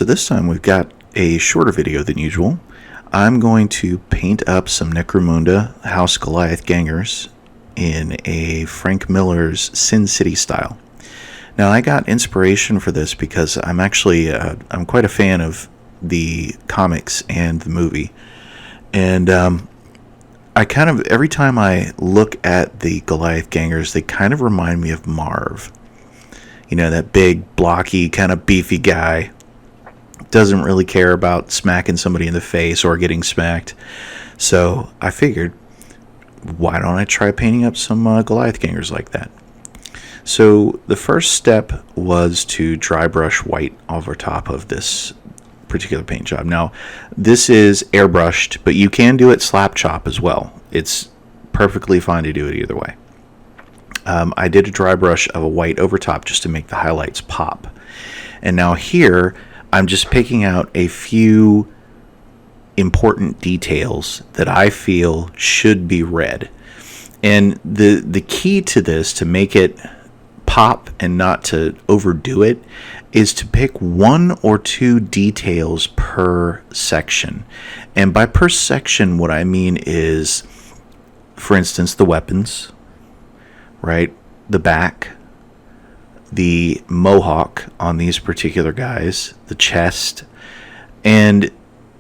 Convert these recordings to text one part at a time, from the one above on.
So this time we've got a shorter video than usual. I'm going to paint up some Necromunda House Goliath gangers in a Frank Miller's Sin City style. Now I got inspiration for this because I'm actually I'm quite a fan of the comics and the movie, and I kind of, every time I look at the Goliath gangers, they kind of remind me of Marv. You know, that big, blocky, kind of beefy guy. Doesn't really care about smacking somebody in the face or getting smacked. So I figured, why don't I try painting up some Goliath gangers like that? So the first step was to dry brush white over top of this particular paint job. Now, this is airbrushed, but you can do it slap chop as well. It's perfectly fine to do it either way. I did a dry brush of a white over top just to make the highlights pop. And now here, I'm just picking out a few important details that I feel should be red. And the key to this, to make it pop and not to overdo it, is to pick one or two details per section. And by per section, what I mean is, for instance, the weapons, right? The back, the mohawk on these particular guys, the chest, and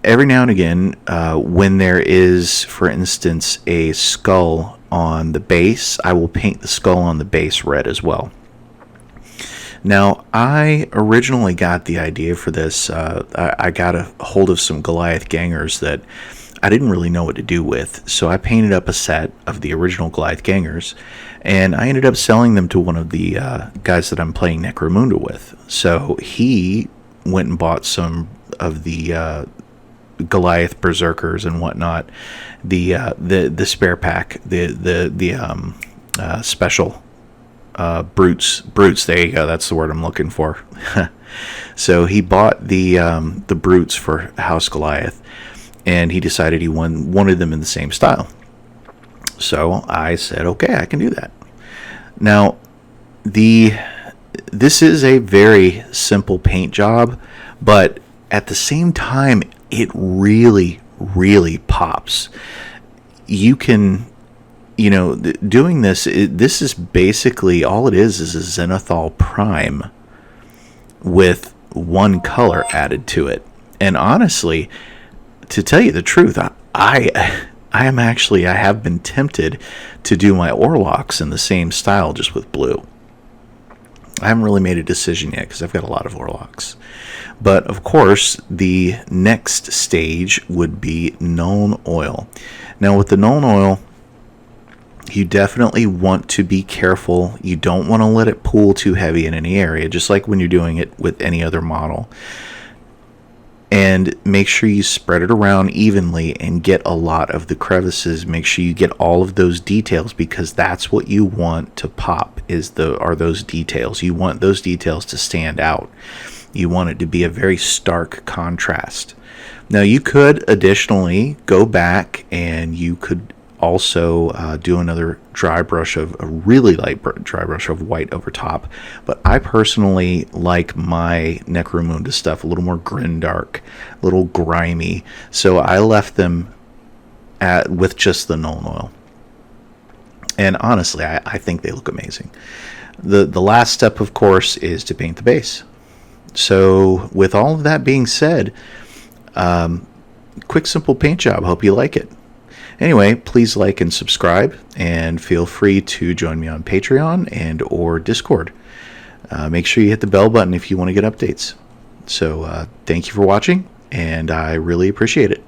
every now and again, when there is, for instance, a skull on the base, I will paint the skull on the base red as well. Now, I originally got the idea for this. I got a hold of some Goliath gangers that I didn't really know what to do with, so I painted up a set of the original Goliath gangers, and I ended up selling them to one of the guys that I'm playing Necromunda with. So he went and bought some of the Goliath berserkers and whatnot, the spare pack, the special brutes. There you go. That's the word I'm looking for. So he bought the brutes for House Goliath, and he decided he wanted them in the same style. So I said, okay, I can do that. Now, this is a very simple paint job, but at the same time, it really, really pops. You can, doing this, this is basically, all it is a Zenithal Prime with one color added to it. And honestly, to tell you the truth, I have been tempted to do my Orlocks in the same style, just with blue. I haven't really made a decision yet because I've got a lot of Orlocks. But of course, the next stage would be Nuln Oil. Now with the Nuln Oil, you definitely want to be careful. You don't want to let it pool too heavy in any area, just like when you're doing it with any other model. And make sure you spread it around evenly and get a lot of the crevices. Make sure you get all of those details, because that's what you want to pop, are those details. You want those details to stand out. You want it to be a very stark contrast. Now you could additionally go back and you could also do another dry brush of a really light dry brush of white over top, but I personally like my Necromunda stuff a little more grimdark, a little grimy, so I left them with just the Nuln Oil. And honestly, I think they look amazing. The last step, of course, is to paint the base. So with all of that being said, quick simple paint job. Hope you like it. Anyway, please like and subscribe, and feel free to join me on Patreon and or Discord. Make sure you hit the bell button if you want to get updates. So thank you for watching, and I really appreciate it.